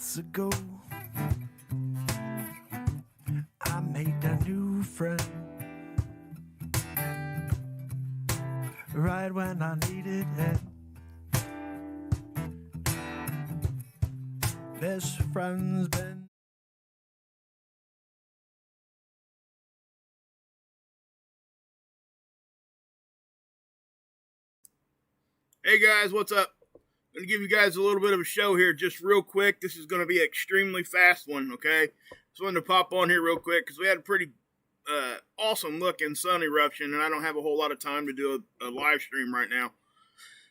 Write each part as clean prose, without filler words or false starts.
months ago, I made a new friend. Right when I needed it. Best friend's been. Hey guys, what's up? I'm going to give you guys a little bit of a show here just real quick. This is going to be an extremely fast one, okay? Just wanted to pop on here real quick because we had a pretty awesome looking sun eruption, and I don't have a whole lot of time to do a live stream right now.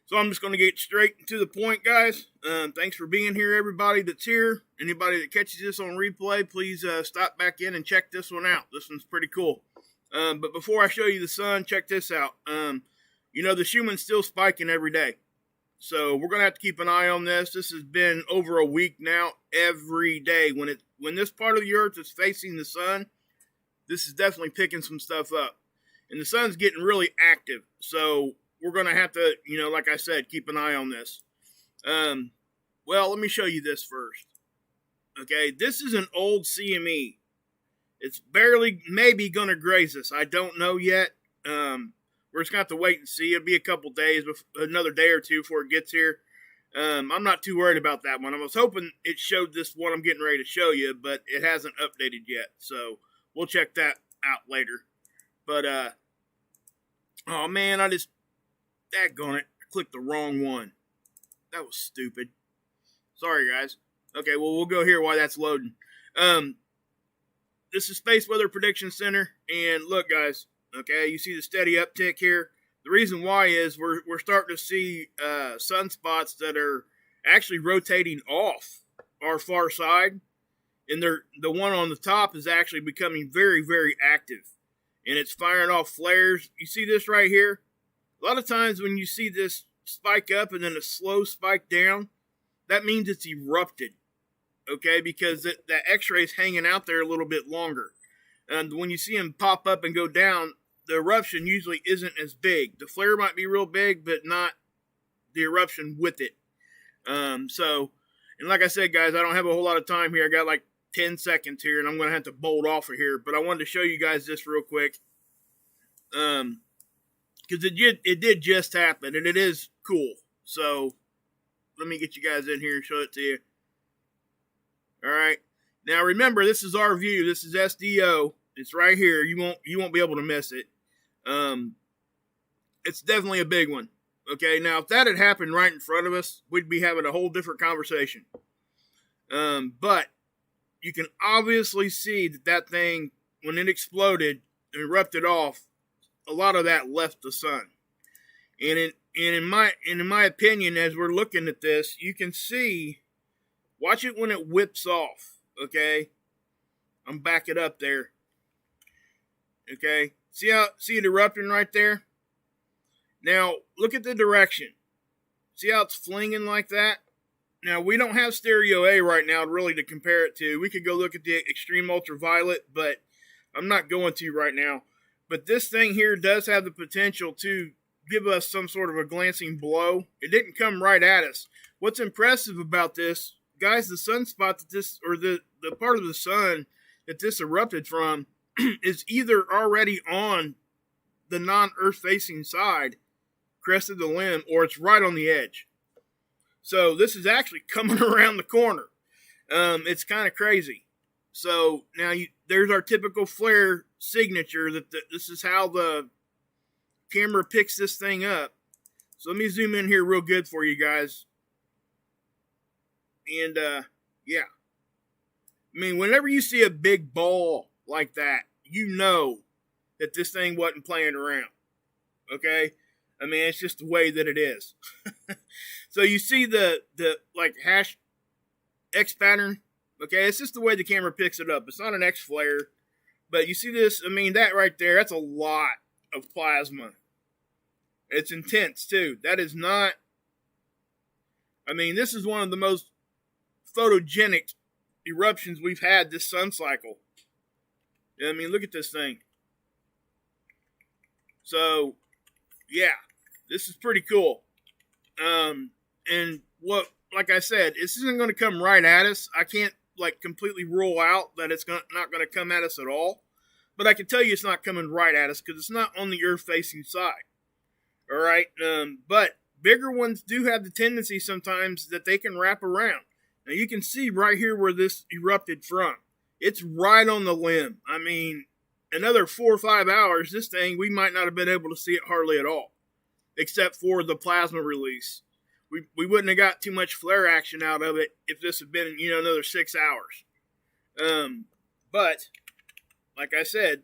So I'm just going to get straight to the point, guys. Thanks for being here, everybody that's here. Anybody that catches this on replay, please stop back in and check this one out. This one's pretty cool. But before I show you the sun, check this out. You know, the Schumann's still spiking every day. So we're going to have to keep an eye on this. This has been over a week now, every day. When this part of the earth is facing the sun, this is definitely picking some stuff up. And the sun's getting really active. So we're going to have to, you know, like I said, keep an eye on this. Well, let me show you this first. Okay, this is an old CME. It's barely, maybe going to graze us. I don't know yet. We're just going to have to wait and see. It'll be a couple days, another day or two before it gets here. I'm not too worried about that one. I was hoping it showed this one I'm getting ready to show you, but it hasn't updated yet. So we'll check that out later. But, oh man, daggone it, I clicked the wrong one. That was stupid. Sorry, guys. Okay, well, we'll go here while that's loading. This is Space Weather Prediction Center, and look, guys, okay, you see the steady uptick here. The reason why is we're starting to see sunspots that are actually rotating off our far side, and the one on the top is actually becoming very, very active, and it's firing off flares. You see this right here? A lot of times when you see this spike up and then a slow spike down, that means it's erupted, okay, because that X-ray is hanging out there a little bit longer. And when you see them pop up and go down, the eruption usually isn't as big. The flare might be real big, but not the eruption with it. So, and like I said, guys, I don't have a whole lot of time here. I got like 10 seconds here, and I'm going to have to bolt off of here. But I wanted to show you guys this real quick. Because it did just happen, and it is cool. So, let me get you guys in here and show it to you. All right. Now, remember, this is our view. This is SDO. It's right here. You won't be able to miss it. It's definitely a big one. Okay, now if that had happened right in front of us, we'd be having a whole different conversation. But you can obviously see that thing, when it exploded and erupted off, a lot of that left the sun. And in my opinion, as we're looking at this, you can see, watch it when it whips off. Okay, I'm back it up there. Okay, see it erupting right there? Now, look at the direction. See how it's flinging like that? Now, we don't have stereo A right now really to compare it to. We could go look at the extreme ultraviolet, but I'm not going to right now. But this thing here does have the potential to give us some sort of a glancing blow. It didn't come right at us. What's impressive about this, guys, the sunspot that this, or the part of the sun that this erupted from, is either already on the non-Earth facing side, crest of the limb, or it's right on the edge. So this is actually coming around the corner. It's kind of crazy. So now there's our typical flare signature that this is how the camera picks this thing up. So let me zoom in here real good for you guys. And yeah. I mean, whenever you see a big ball like that, you know that this thing wasn't playing around. Okay? I mean, it's just the way that it is. So you see the like hash X pattern. Okay, it's just the way the camera picks it up. It's not an X flare. But you see this, I mean, that right there, that's a lot of plasma. It's intense too. That is not, I mean, this is one of the most photogenic eruptions we've had this sun cycle. I mean, look at this thing. So, yeah, this is pretty cool. And what, like I said, this isn't going to come right at us. I can't like completely rule out that it's not going to come at us at all. But I can tell you it's not coming right at us because it's not on the Earth-facing side. All right? But bigger ones do have the tendency sometimes that they can wrap around. Now, you can see right here where this erupted from. It's right on the limb. I mean, another 4 or 5 hours, this thing, we might not have been able to see it hardly at all, except for the plasma release. We wouldn't have got too much flare action out of it if this had been, another 6 hours. But like I said,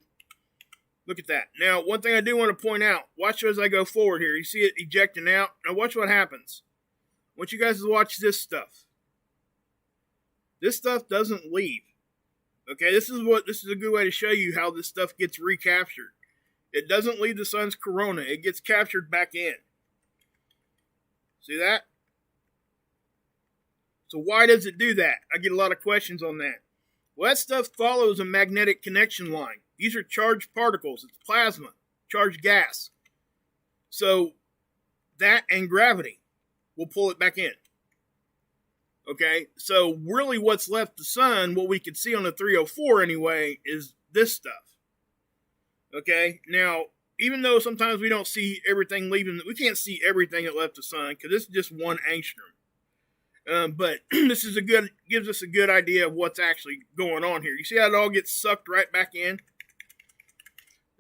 look at that. Now, one thing I do want to point out, watch as I go forward here. You see it ejecting out. Now, watch what happens. I want you guys to watch this stuff. This stuff doesn't leave. Okay, this is a good way to show you how this stuff gets recaptured. It doesn't leave the sun's corona. It gets captured back in. See that? So why does it do that? I get a lot of questions on that. Well, that stuff follows a magnetic connection line. These are charged particles. It's plasma, charged gas. So that and gravity will pull it back in. Okay, so really what's left the sun, what we can see on the 304 anyway, is this stuff. Okay, now, even though sometimes we don't see everything leaving, we can't see everything that left the sun because this is just 1 angstrom. But this is gives us a good idea of what's actually going on here. You see how it all gets sucked right back in?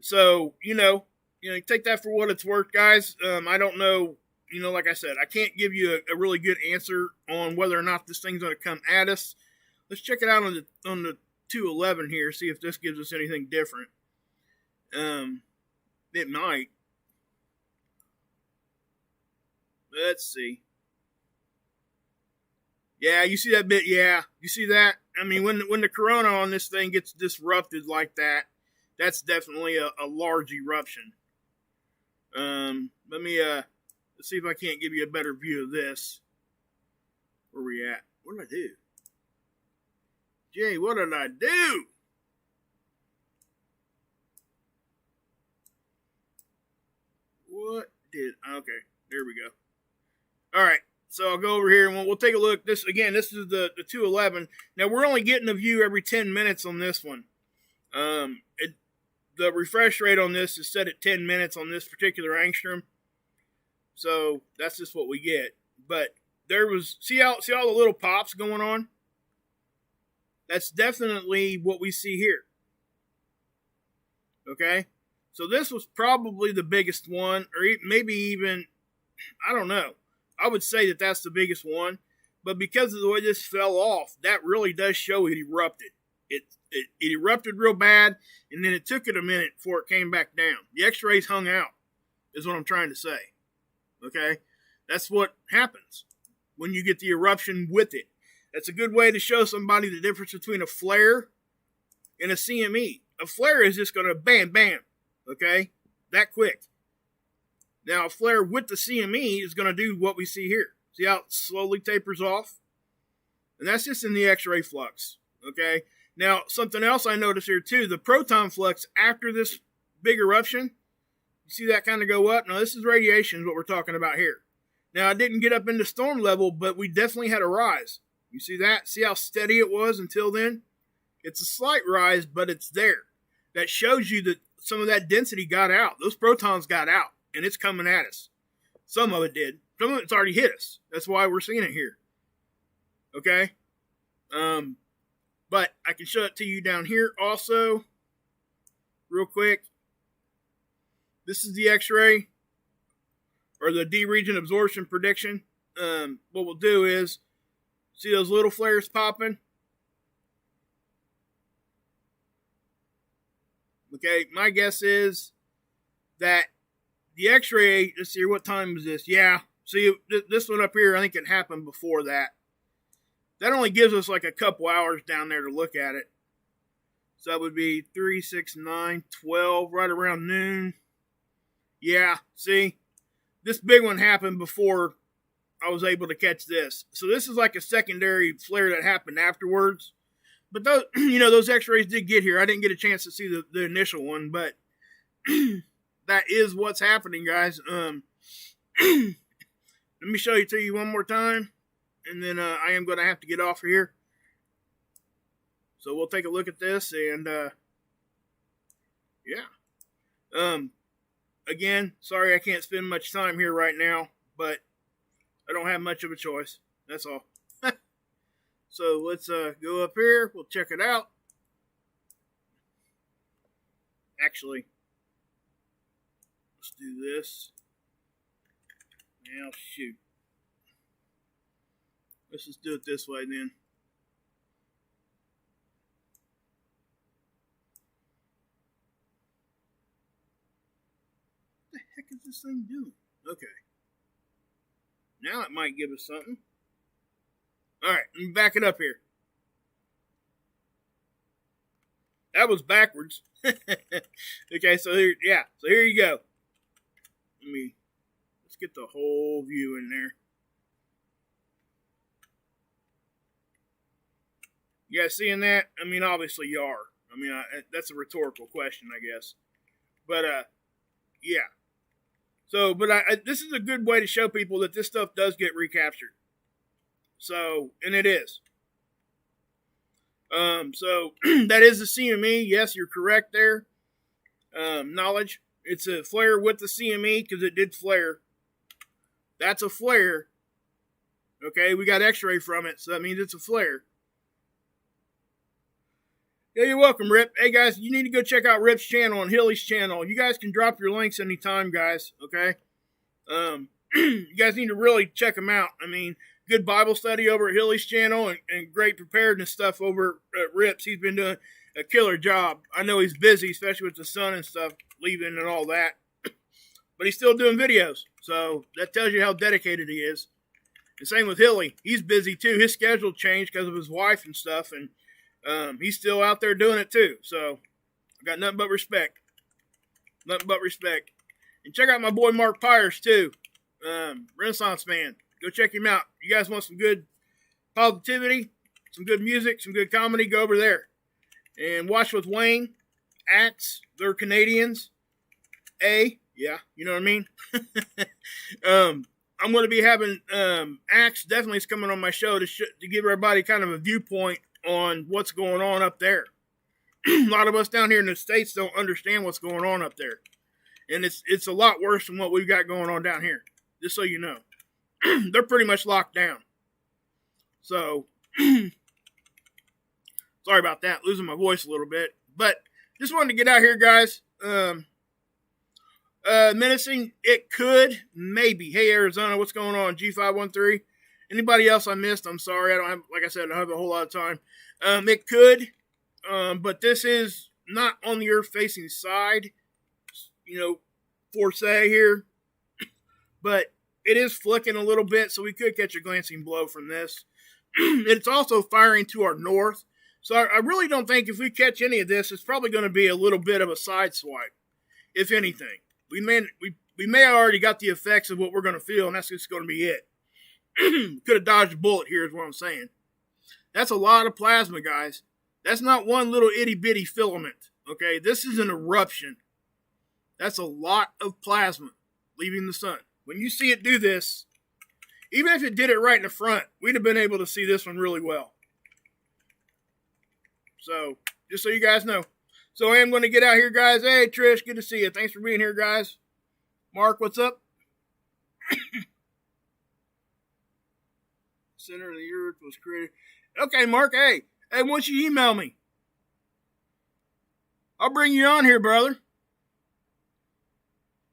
So, take that for what it's worth, guys. I don't know, like I said, I can't give you a really good answer on whether or not this thing's going to come at us. Let's check it out on the 211 here, see if this gives us anything different. It might. Let's see. Yeah, you see that bit? Yeah, you see that? I mean, when the corona on this thing gets disrupted like that, that's definitely a large eruption. Let me let's see if I can't give you a better view of this. Where we at? What did I do? Jay, what did I do? Okay, there we go. All right. So I'll go over here and we'll take a look. This is the 211. Now we're only getting a view every 10 minutes on this one. The refresh rate on this is set at 10 minutes on this particular angstrom. So that's just what we get. But see all the little pops going on? That's definitely what we see here. Okay? So this was probably the biggest one, or maybe even, I don't know. I would say that that's the biggest one, but because of the way this fell off, that really does show it erupted. It erupted real bad, and then it took it a minute before it came back down. The x-rays hung out, is what I'm trying to say. Okay? That's what happens when you get the eruption with it. That's a good way to show somebody the difference between a flare and a CME. A flare is just going to bam, bam, okay? That quick. Now, a flare with the CME is going to do what we see here. See how it slowly tapers off? And that's just in the X-ray flux, okay? Now, something else I noticed here, too, the proton flux after this big eruption, you see that kind of go up? Now, this is radiation, what we're talking about here. Now, I didn't get up into storm level, but we definitely had a rise. You see that? See how steady it was until then? It's a slight rise, but it's there. That shows you that some of that density got out. Those protons got out. And it's coming at us. Some of it did. Some of it's already hit us. That's why we're seeing it here. Okay? But I can show it to you down here also. Real quick. This is the X-ray. Or the D-region absorption prediction. What we'll do is, see those little flares popping? Okay, my guess is that the X-ray, let's see, what time is this? Yeah, see, this one up here, I think it happened before that. That only gives us like a couple hours down there to look at it. So that would be 3, 6, 9, 12, right around noon. Yeah, see, this big one happened before I was able to catch this. So this is like a secondary flare that happened afterwards. But those, those X-rays did get here. I didn't get a chance to see the initial one, but that is what's happening, guys. Let me show you to you one more time. and then I am going to have to get off of here. So we'll take a look at this, and yeah. Again, sorry I can't spend much time here right now, but I don't have much of a choice. That's all. So let's go up here. We'll check it out. Actually, let's do this. Now, shoot. Let's just do it this way then. What the heck is this thing doing? Okay. Now it might give us something. Alright, let me back it up here. That was backwards. Okay, so here, yeah, so here you go. Let's get the whole view in there. You guys seeing that? I mean, obviously you are. I mean, that's a rhetorical question, I guess. But, yeah. So, but this is a good way to show people that this stuff does get recaptured. So, and it is. So that is the CME. Yes, you're correct there. Knowledge. It's a flare with the CME because it did flare. That's a flare. Okay, we got X-ray from it, so that means it's a flare. Yeah, you're welcome, Rip. Hey, guys, you need to go check out Rip's channel and Hilly's channel. You guys can drop your links anytime, guys, okay? You guys need to really check them out. I mean, good Bible study over at Hilly's channel and great preparedness stuff over at Rip's. He's been doing a killer job. I know he's busy, especially with the sun and stuff, leaving and all that. But he's still doing videos, so that tells you how dedicated he is. And same with Hilly. He's busy, too. His schedule changed because of his wife and stuff, and he's still out there doing it too. So I got nothing but respect. Nothing but respect. And check out my boy Mark Pires too. Renaissance man. Go check him out. You guys want some good positivity, some good music, some good comedy, go over there. And watch with Wayne, Axe, they're Canadians. Yeah, you know what I mean? I'm going to be having Axe definitely is coming on my show to give everybody kind of a viewpoint on what's going on up there. A lot of us down here in the States don't understand what's going on up there. And it's a lot worse than what we've got going on down here. Just so you know. They're pretty much locked down. So, sorry about that. Losing my voice a little bit. But, just wanted to get out here, guys. Menacing, it could, maybe. Hey, Arizona, what's going on? G513. Anybody else I missed, I'm sorry. I don't have, like I said, I don't have a whole lot of time. It could, but this is not on the Earth-facing side, for say here. But it is flicking a little bit, so we could catch a glancing blow from this. It's also firing to our north. So I really don't think if we catch any of this, it's probably going to be a little bit of a side swipe, if anything. We may have already got the effects of what we're going to feel, and that's just going to be it. Could have dodged a bullet here is what I'm saying. That's a lot of plasma, guys. That's not one little itty-bitty filament, okay? This is an eruption. That's a lot of plasma leaving the sun. When you see it do this, even if it did it right in the front, we'd have been able to see this one really well. So, just so you guys know. So, I am going to get out here, guys. Hey, Trish, good to see you. Thanks for being here, guys. Mark, what's up? Center of the earth was created. Okay, Mark, hey, why don't you email me? I'll bring you on here, brother.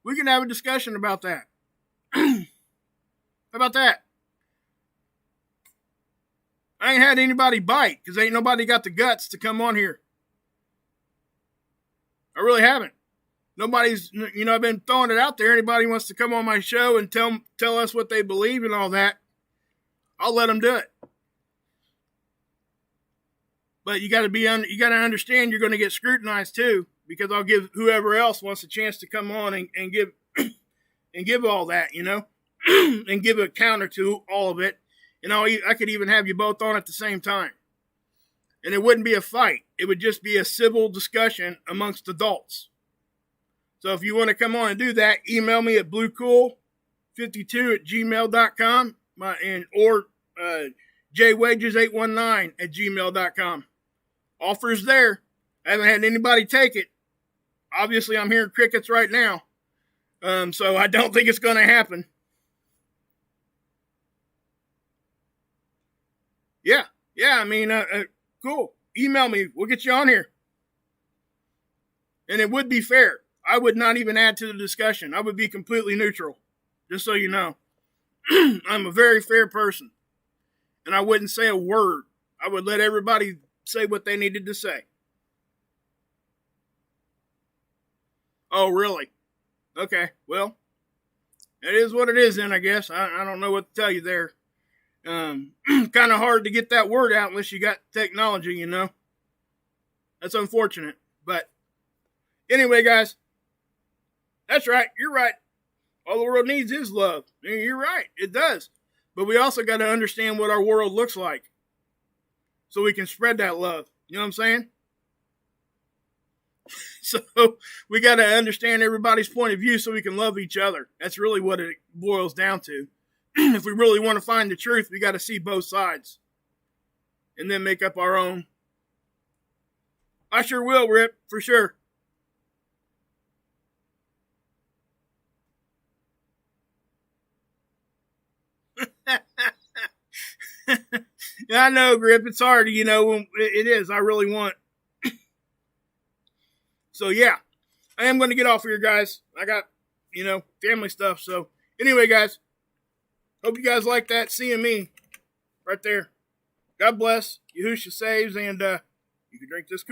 We can have a discussion about that. How about that? I ain't had anybody bite because ain't nobody got the guts to come on here. I really haven't. Nobody's, I've been throwing it out there. Anybody wants to come on my show and tell us what they believe and all that, I'll let them do it. But you got to understand you're going to get scrutinized too, because I'll give whoever else wants a chance to come on and give and give all that, and give a counter to all of it. And I could even have you both on at the same time. And it wouldn't be a fight. It would just be a civil discussion amongst adults. So if you want to come on and do that, email me at bluecool52@gmail.com or jwages819@gmail.com. Offers there. I haven't had anybody take it. Obviously, I'm hearing crickets right now. So I don't think it's going to happen. Yeah, I mean, cool. Email me. We'll get you on here. And it would be fair. I would not even add to the discussion. I would be completely neutral, just so you know. I'm a very fair person. And I wouldn't say a word. I would let everybody say what they needed to say. Oh, really? Okay, well, it is what it is then, I guess. I don't know what to tell you there. Kind of hard to get that word out unless you got technology, you know. That's unfortunate. But anyway, guys, that's right. You're right. All the world needs is love. You're right. It does. But we also got to understand what our world looks like so we can spread that love. You know what I'm saying? So we got to understand everybody's point of view so we can love each other. That's really what it boils down to. If we really want to find the truth, we got to see both sides and then make up our own. I sure will, Rip, for sure. Yeah, I know, Grip. It's hard, you know. It is. I really want. So, yeah. I am going to get off here, guys. I got, family stuff. So, anyway, guys. Hope you guys like that. Seeing me right there. God bless. Yahushua saves. And you can drink this cool.